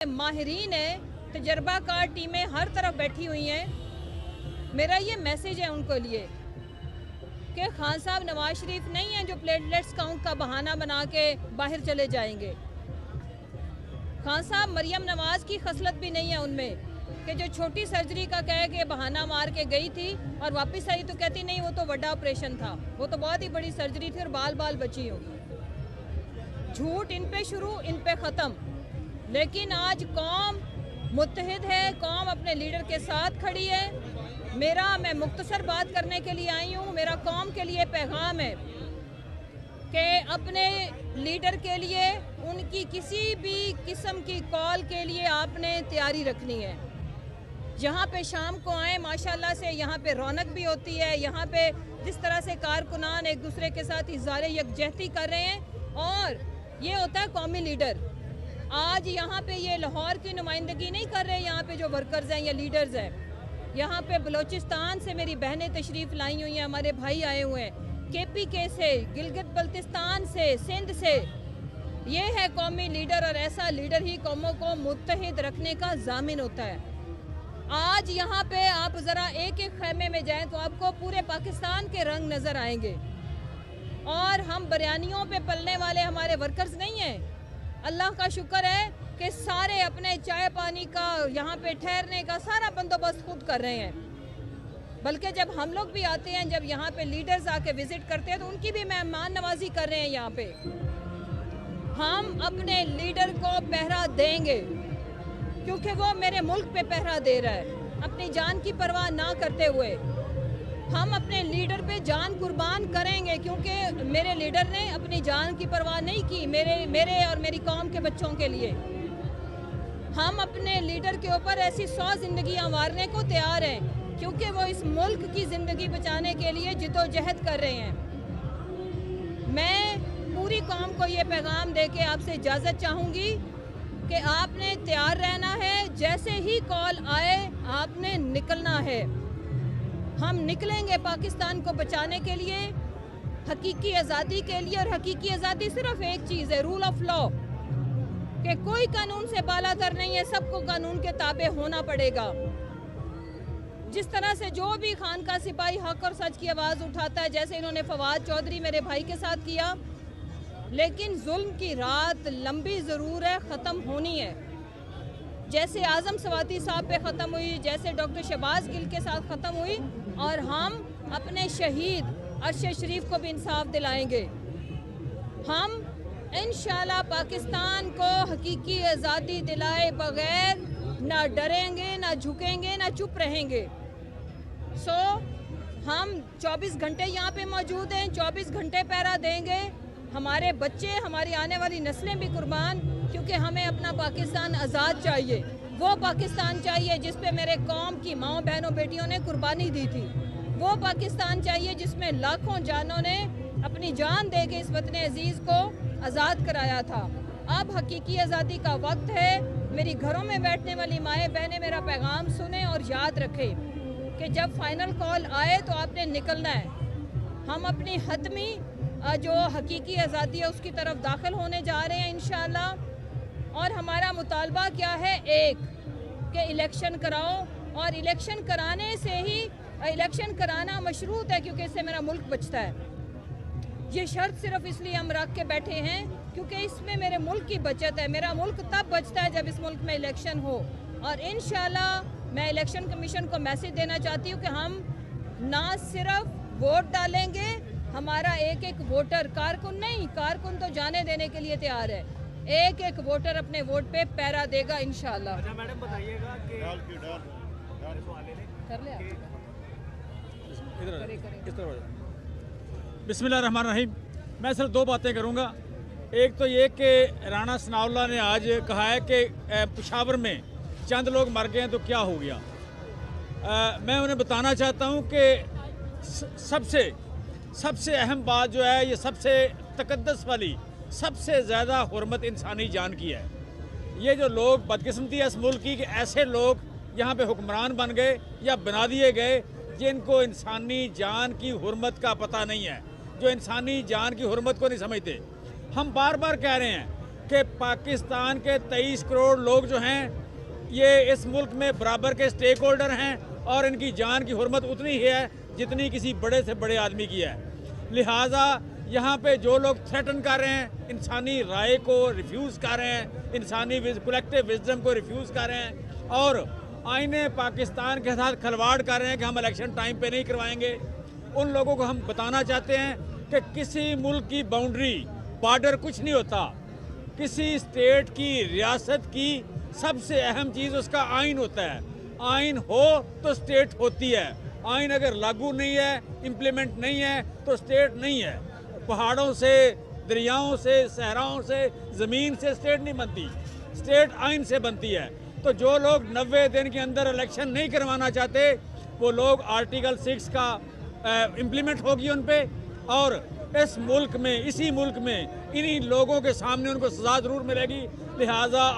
माहिरीन है, तजर्बाकार टीमें हर तरफ बैठी हुई हैं। मेरा ये मैसेज है उनको लिए कि खान साहब नवाज शरीफ नहीं हैं जो प्लेटलेट्स काउंट का बहाना बना के बाहर चले जाएंगे। खान साहब मरियम नवाज की खसलत भी नहीं है उनमें कि जो छोटी सर्जरी का कह के बहाना मार के गई थी और वापस आई तो कहती नहीं वो तो बड़ा ऑपरेशन था, वो तो बहुत ही बड़ी सर्जरी थी और बाल बाल बची हो। झूठ इन पे शुरू इन पे ख़त्म। लेकिन आज कौम मुत्तहिद है, कौम अपने लीडर के साथ खड़ी है। मैं मुख्तसर बात करने के लिए आई हूँ। मेरा कौम के लिए पैगाम है कि अपने लीडर के लिए उनकी किसी भी किस्म की कॉल के लिए आपने तैयारी रखनी है। यहाँ पे शाम को आए, माशाल्लाह से यहाँ पे रौनक भी होती है। यहाँ पे जिस तरह से कारकुनान एक दूसरे के साथ इज़हार यकजहती कर रहे हैं और ये होता है कौमी लीडर। आज यहाँ पे ये लाहौर की नुमाइंदगी नहीं कर रहे, यहाँ पे जो वर्कर्स हैं या लीडर्स हैं। यहाँ पे बलोचिस्तान से मेरी बहनें तशरीफ़ लाई हुई हैं, हमारे भाई आए हुए हैं, KPK से, गिलगित बल्तिस्तान से, सिंध से। ये है कौमी लीडर और ऐसा लीडर ही कौमों को मुत्तहिद रखने का ज़ामिन होता है। आज यहाँ पे आप ज़रा एक एक खैमे में जाएं तो आपको पूरे पाकिस्तान के रंग नज़र आएंगे। और हम बिरयानियों पे पलने वाले हमारे वर्कर्स नहीं हैं। अल्लाह का शुक्र है कि सारे अपने चाय पानी का, यहाँ पे ठहरने का सारा बंदोबस्त खुद कर रहे हैं। बल्कि जब हम लोग भी आते हैं, जब यहाँ पे लीडर्स आके विज़िट करते हैं तो उनकी भी मेहमान नवाजी कर रहे हैं। यहाँ पे हम अपने लीडर को पहरा देंगे क्योंकि वो मेरे मुल्क पे पहरा दे रहा है अपनी जान की परवाह ना करते हुए। हम अपने लीडर पे जान कुर्बान करेंगे क्योंकि मेरे लीडर ने अपनी जान की परवाह नहीं की मेरे और मेरी कौम के बच्चों के लिए। हम अपने लीडर के ऊपर ऐसी 100 जिंदगियां मारने को तैयार हैं क्योंकि वो इस मुल्क की ज़िंदगी बचाने के लिए जिद्दोजहद कर रहे हैं। मैं पूरी कौम को ये पैगाम दे के आपसे इजाज़त चाहूँगी कि आपने तैयार रहना है। जैसे ही कॉल आए आपने निकलना है। हम निकलेंगे पाकिस्तान को बचाने के लिए, हकीकी आज़ादी के लिए। और हकीकी आज़ादी सिर्फ एक चीज़ है, रूल ऑफ लॉ, कि कोई कानून से बालातर नहीं है, सबको कानून के ताबे होना पड़ेगा। जिस तरह से जो भी खान का सिपाही हक और सच की आवाज़ उठाता है, जैसे इन्होंने फवाद चौधरी मेरे भाई के साथ किया, लेकिन जुल्म की रात लंबी ज़रूर है, ख़त्म होनी है। जैसे आज़म सवाती साहब पे ख़त्म हुई, जैसे डॉक्टर शहबाज गिल के साथ ख़त्म हुई, और हम अपने शहीद अरशद शरीफ को भी इंसाफ दिलाएंगे। हम इंशाल्लाह पाकिस्तान को हकीकी आज़ादी दिलाए बगैर ना डरेंगे, ना झुकेंगे, ना चुप रहेंगे। हम 24 घंटे यहाँ पे मौजूद हैं, 24 घंटे पहरा देंगे। हमारे बच्चे, हमारी आने वाली नस्लें भी कुर्बान, क्योंकि हमें अपना पाकिस्तान आज़ाद चाहिए। वो पाकिस्तान चाहिए जिस पे मेरे कौम की माँओं बहनों बेटियों ने कुर्बानी दी थी। वो पाकिस्तान चाहिए जिसमें लाखों जानों ने अपनी जान दे के इस वतन अजीज़ को आज़ाद कराया था। अब हकीकी आज़ादी का वक्त है। मेरी घरों में बैठने वाली माएँ बहनें मेरा पैगाम सुने और याद रखें कि जब फाइनल कॉल आए तो आपने निकलना है। हम अपनी हतमी जो हकीकी आज़ादी है उसकी तरफ दाखिल होने जा रहे हैं इंशाअल्लाह। और हमारा मुतालबा क्या है? एक कि इलेक्शन कराओ, और इलेक्शन कराने से ही इलेक्शन कराना मशरूत है क्योंकि इससे मेरा मुल्क बचता है। ये शर्त सिर्फ इसलिए हम रख के बैठे हैं क्योंकि इसमें मेरे मुल्क की बचत है। मेरा मुल्क तब बचता है जब इस मुल्क में इलेक्शन हो। और इंशाअल्लाह मैं इलेक्शन कमीशन को मैसेज देना चाहती हूँ कि हम ना सिर्फ वोट डालेंगे, हमारा एक एक वोटर, कारकुन नहीं, कारकुन तो जाने देने के लिए तैयार है, एक एक वोटर अपने वोट पे पैरा देगा इंशाअल्लाह। अच्छा मैडम बताइएगा कि कर ले बिस्मिल्लाहिर्रहमानिर्रहीम। मैं सिर्फ 2 बातें करूंगा। एक तो ये कि राणा सनाउल्लाह ने आज कहा है कि पेशावर में चंद लोग मर गए हैं तो क्या हो गया। मैं उन्हें बताना चाहता हूं कि सबसे अहम बात जो है, ये सबसे तकद्दस वाली, सबसे ज़्यादा हुर्मत इंसानी जान की है। ये जो लोग बदकिस्मती है इस मुल्क की कि ऐसे लोग यहाँ पे हुक्मरान बन गए या बना दिए गए जिनको इंसानी जान की हुर्मत का पता नहीं है, जो इंसानी जान की हुर्मत को नहीं समझते। हम बार बार कह रहे हैं کہ پاکستان کے 23 کروڑ لوگ جو ہیں یہ اس ملک میں برابر کے سٹیک ہولڈر ہیں اور ان کی جان کی حرمت اتنی ہی ہے جتنی کسی بڑے سے بڑے آدمی کی ہے. لہٰذا یہاں پہ جو لوگ تھریٹن کر رہے ہیں، انسانی رائے کو ریفیوز کر رہے ہیں، انسانی کولیکٹیو وزڈم کو ریفیوز کر رہے ہیں اور آئین پاکستان کے ساتھ کھلواڑ کر رہے ہیں کہ ہم الیکشن ٹائم پہ نہیں کروائیں گے، ان لوگوں کو ہم بتانا چاہتے ہیں کہ کسی ملک کی باؤنڈری بارڈر کچھ نہیں ہوتا. کسی اسٹیٹ کی ریاست کی سب سے اہم چیز اس کا آئین ہوتا ہے. آئین ہو تو اسٹیٹ ہوتی ہے. آئین اگر لاگو نہیں ہے، امپلیمنٹ نہیں ہے تو اسٹیٹ نہیں ہے. پہاڑوں سے، دریاؤں سے، صحراؤں سے، زمین سے اسٹیٹ نہیں بنتی، اسٹیٹ آئین سے بنتی ہے. تو جو لوگ 90 دن کے اندر الیکشن نہیں کروانا چاہتے وہ لوگ آرٹیکل 6 کا امپلیمنٹ ہوگی ان پہ، اور اس ملک میں، اسی ملک میں انہی لوگوں کے سامنے ان کو سزا ضرور ملے گی. لہٰذا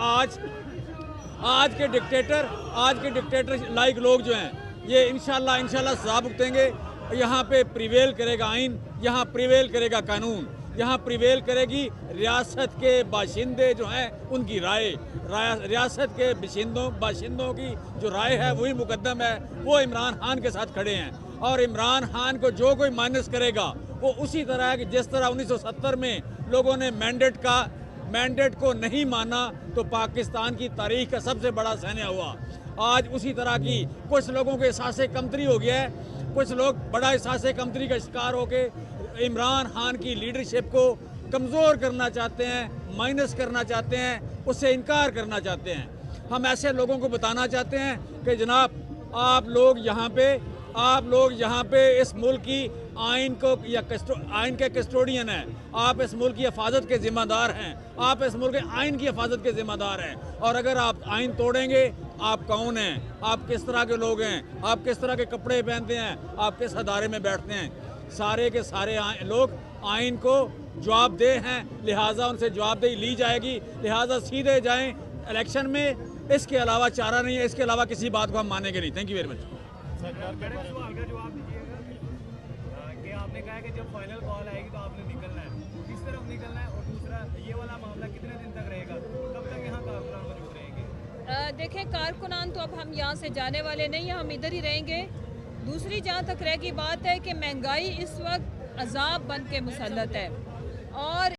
آج کے ڈکٹیٹر لائک لوگ جو ہیں یہ انشاءاللہ سزا بھگتیں گے. یہاں پہ پریویل کرے گا آئین، یہاں پریویل کرے گا قانون، یہاں پریویل کرے گی ریاست کے باشندے جو ہیں ان کی رائے. ریاست کے باشندوں کی جو رائے ہے وہی مقدم ہے. وہ عمران خان کے ساتھ کھڑے ہیں اور عمران خان کو جو کوئی مائنس کرے گا وہ اسی طرح ہے کہ جس طرح 1970 میں لوگوں نے مینڈیٹ کو نہیں مانا تو پاکستان کی تاریخ کا سب سے بڑا سانحہ ہوا. آج اسی طرح کی کچھ لوگوں کے احساس کمتری ہو گیا ہے. کچھ لوگ بڑا احساس کمتری کا شکار ہو کے عمران خان کی لیڈرشپ کو کمزور کرنا چاہتے ہیں، مائنس کرنا چاہتے ہیں، اس سے انکار کرنا چاہتے ہیں. ہم ایسے لوگوں کو بتانا چاہتے ہیں کہ جناب آپ لوگ یہاں پہ اس ملک کی آئین کے کسٹوڈین ہیں. آپ اس ملک کی حفاظت کے ذمہ دار ہیں. آپ اس ملک کے آئین کی حفاظت کے ذمہ دار ہیں. اور اگر آپ آئین توڑیں گے آپ کون ہیں، آپ کس طرح کے لوگ ہیں، آپ کس طرح کے کپڑے پہنتے ہیں، آپ کس ادارے میں بیٹھتے ہیں، سارے کے سارے لوگ آئین کو جواب دہ ہیں. لہٰذا ان سے جواب دہی لی جائے گی. لہٰذا سیدھے جائیں الیکشن میں. اس کے علاوہ چارہ نہیں ہے، اس کے علاوہ کسی بات کو ہم مانیں گے نہیں. Thank you very much. سوال کا جواب دیجیے گا کہ آپ نے کہا کہ جب فائنل کال آئے گی تو آپ نے نکلنا ہے، کس طرف نکلنا ہے، اور دوسرا یہ والا معاملہ کتنے دن تک رہے گا، کب تک یہاں کارکنان موجود رہیں گے؟ دیکھیں کارکنان تو اب ہم یہاں سے جانے والے نہیں ہیں، ہم ادھر ہی رہیں گے. دوسری جہاں تک رہ کی بات ہے کہ مہنگائی اس وقت عذاب بن کے مسلط ہے اور